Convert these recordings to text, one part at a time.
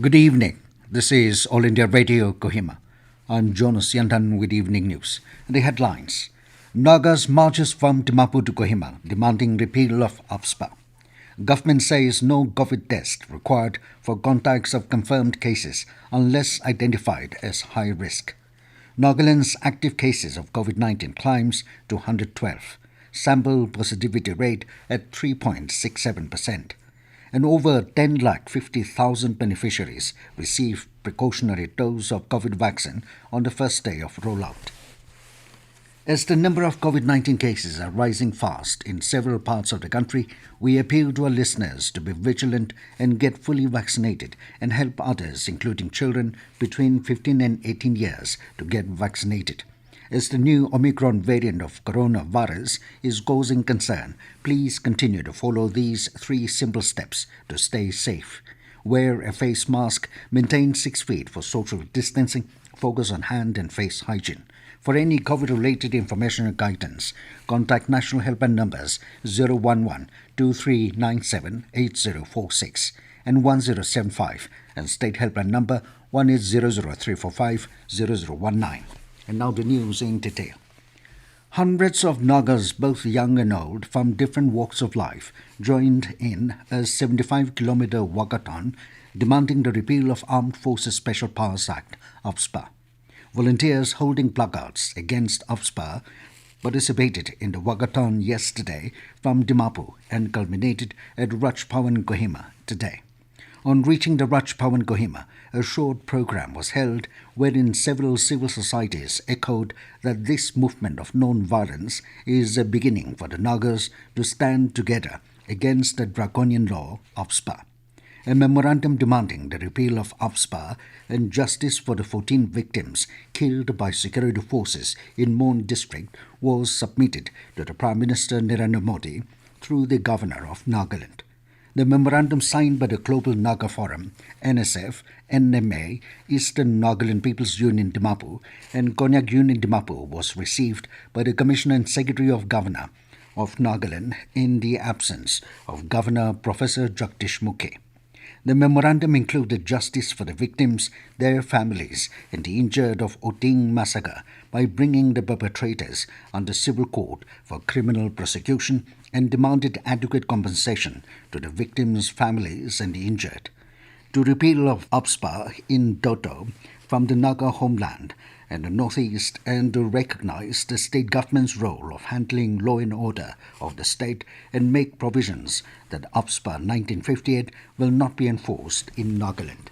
Good evening. This is All India Radio Kohima. I'm Jonas Yandan with evening news. The headlines: Nagas marches from Dimapur to Kohima demanding repeal of AFSPA. Government says no COVID test required for contacts of confirmed cases unless identified as high risk. Nagaland's active cases of COVID-19 climbs to 112. Sample positivity rate at 3.67%. And over 10 lakh 50,000 beneficiaries receive precautionary dose of COVID vaccine on the first day of rollout. As the number of COVID-19 cases are rising fast in several parts of the country, we appeal to our listeners to be vigilant and get fully vaccinated and help others, including children between 15 and 18 years, to get vaccinated. As the new Omicron variant of coronavirus is causing concern, please continue to follow these 3 simple steps to stay safe. Wear a face mask, maintain 6 feet for social distancing, focus on hand and face hygiene. For any COVID-related information or guidance, contact National Helpline numbers 011-2397-8046 and 1075 and State Helpline number 18003450019. And now the news in detail. Hundreds of Nagas, both young and old, from different walks of life, joined in a 75-kilometer walkathon demanding the repeal of Armed Forces Special Powers Act, AFSPA. Volunteers holding placards against AFSPA participated in the walkathon yesterday from Dimapur and culminated at Raj Bhavan, Kohima today. On reaching the Raj Bhavan, Kohima, a short program was held wherein several civil societies echoed that this movement of non-violence is a beginning for the Nagas to stand together against the draconian law AFSPA. A memorandum demanding the repeal of AFSPA and justice for the 14 victims killed by security forces in Mon district was submitted to the Prime Minister Narendra Modi through the Governor of Nagaland. The memorandum signed by the Global Naga Forum, NSF, NMA, Eastern Nagaland People's Union Dimapur and Konyak Union Dimapur was received by the Commissioner and Secretary of Governor of Nagaland in the absence of Governor Professor Jagdish Mukhe. The memorandum included justice for the victims, their families, and the injured of Oting massacre by bringing the perpetrators under civil court for criminal prosecution and demanded adequate compensation to the victims' families and the injured. To repeal of AFSPA in Doto from the Naga homeland and the northeast and to recognize the state government's role of handling law and order of the state and make provisions that AFSPA 1958 will not be enforced in Nagaland.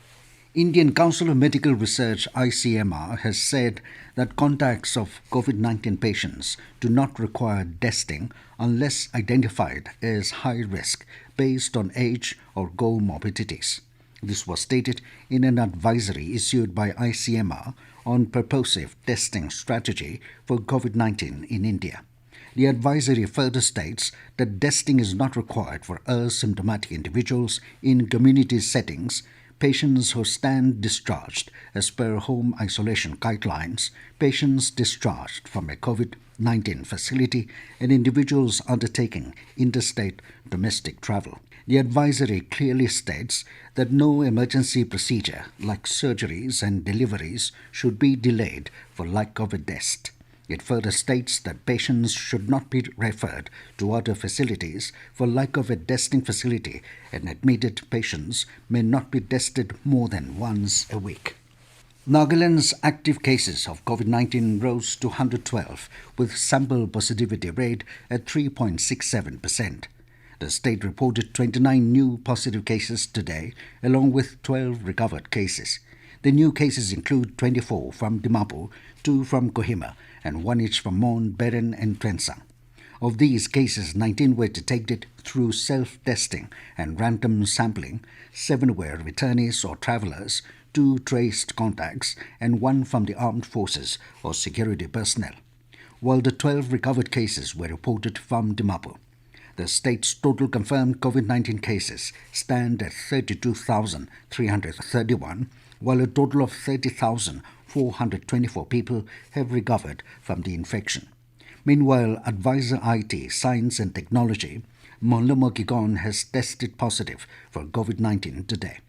Indian Council of Medical Research ICMR has said that contacts of COVID-19 patients do not require testing unless identified as high risk based on age or comorbidities. This was stated in an advisory issued by ICMR on purposive testing strategy for COVID-19 in India. The advisory further states that testing is not required for asymptomatic individuals in community settings, patients who stand discharged as per home isolation guidelines, patients discharged from a COVID-19 facility, and individuals undertaking interstate domestic travel. The advisory clearly states that no emergency procedure like surgeries and deliveries should be delayed for lack of a test. It further states that patients should not be referred to other facilities for lack of a testing facility, and admitted patients may not be tested more than once a week. Nagaland's active cases of COVID-19 rose to 112, with sample positivity rate at 3.67%. The state reported 29 new positive cases today, along with 12 recovered cases. The new cases include 24 from Dimapur, 2 from Kohima, and 1 each from Mon, Beren, and Trensang. Of these cases, 19 were detected through self-testing and random sampling, 7 were returnees or travellers, 2 traced contacts, and 1 from the armed forces or security personnel, while the 12 recovered cases were reported from Dimapur. The state's total confirmed COVID-19 cases stand at 32,331, while a total of 30,424 people have recovered from the infection. Meanwhile, Advisor IT, Science and Technology, Manmohan has tested positive for COVID-19 today.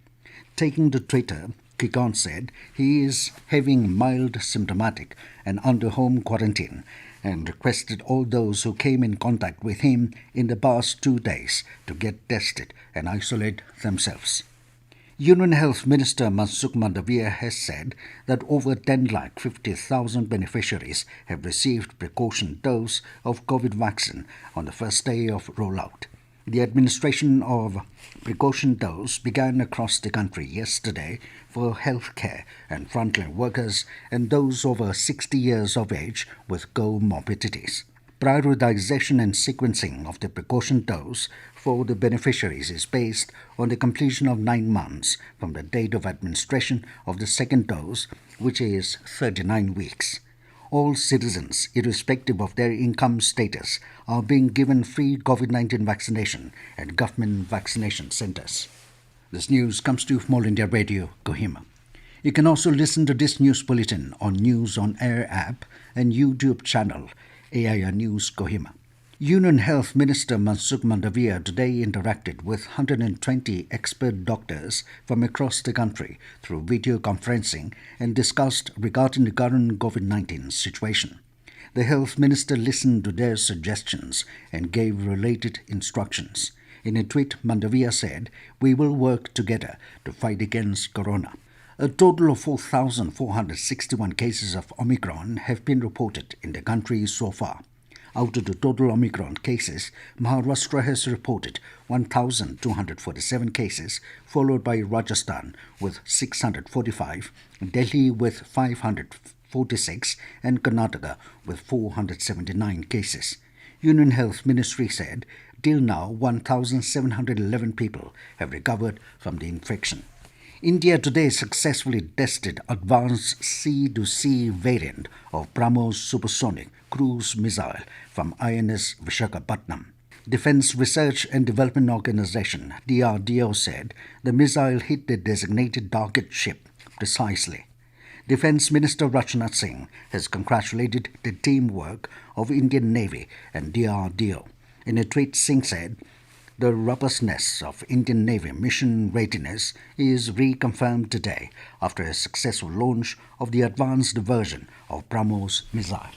Taking to Twitter, Kikon said he is having mild symptomatic and under home quarantine and requested all those who came in contact with him in the past 2 days to get tested and isolate themselves. Union Health Minister Mansukh Mandavia has said that over 10,50,000 beneficiaries have received precaution dose of COVID vaccine on the first day of rollout. The administration of precaution dose began across the country yesterday for healthcare and frontline workers and those over 60 years of age with comorbidities. Prioritization and sequencing of the precaution dose for the beneficiaries is based on the completion of 9 months from the date of administration of the second dose, which is 39 weeks. All citizens, irrespective of their income status, are being given free COVID-19 vaccination at government vaccination centers. This news comes to you from All India Radio, Kohima. You can also listen to this news bulletin on News on Air app and YouTube channel AIR News Kohima. Union Health Minister Mansukh Mandavia today interacted with 120 expert doctors from across the country through video conferencing and discussed regarding the current COVID-19 situation. The Health Minister listened to their suggestions and gave related instructions. In a tweet, Mandavia said, "We will work together to fight against corona." A total of 4,461 cases of Omicron have been reported in the country so far. Out of the total Omicron cases, Maharashtra has reported 1,247 cases, followed by Rajasthan with 645, Delhi with 546, and Karnataka with 479 cases. Union Health Ministry said, till now 1,711 people have recovered from the infection. India today successfully tested advanced sea-to-sea variant of BrahMos supersonic cruise missile from INS Visakhapatnam. Defense Research and Development Organization (DRDO) said the missile hit the designated target ship precisely. Defense Minister Rajnath Singh has congratulated the teamwork of Indian Navy and DRDO. In a tweet, Singh said, "The robustness of Indian Navy mission readiness is reconfirmed today after a successful launch of the advanced version of BrahMos missile."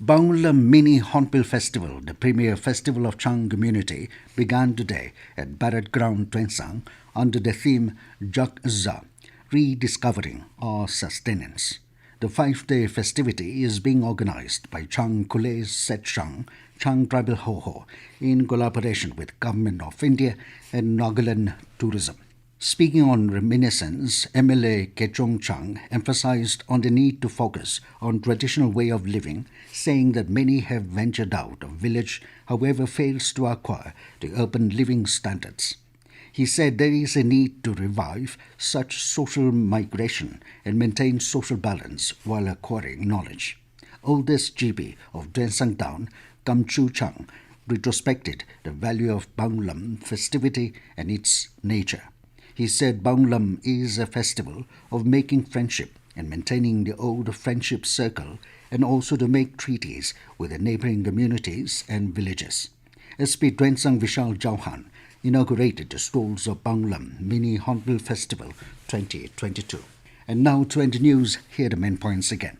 Bangla Mini Hornbill Festival, the premier festival of Chang community, began today at Barratt Ground, Twensang, under the theme Jak Za, Rediscovering Our Sustenance. The 5-day festivity is being organized by Chang Kule Set Chang, Chang Tribal Ho in collaboration with Government of India and Nagaland Tourism. Speaking on reminiscence, MLA Kechong Chang emphasized on the need to focus on traditional way of living, saying that many have ventured out of village, however fails to acquire the urban living standards. He said there is a need to revive such social migration and maintain social balance while acquiring knowledge. Oldest GP of Twensang Town, Kam Chu Chang, retrospected the value of Banglam festivity and its nature. He said Banglam is a festival of making friendship and maintaining the old friendship circle and also to make treaties with the neighboring communities and villages. SP Twensang Vishal Chauhan inaugurated the stalls of Banglam Mini Hornbill Festival 2022. And now to end the news, here are the main points again.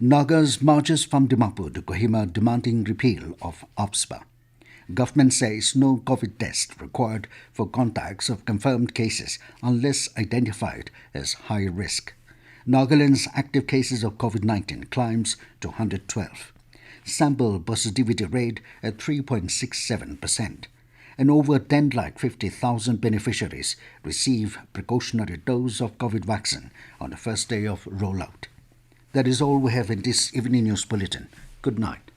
Nagas marches from Dimapur to Kohima demanding repeal of AFSPA. Government says no COVID test required for contacts of confirmed cases unless identified as high risk. Nagaland's active cases of COVID-19 climbs to 112. Sample positivity rate at 3.67%. And over 10,50,000 beneficiaries receive precautionary dose of COVID vaccine on the first day of rollout. That is all we have in this evening news bulletin. Good night.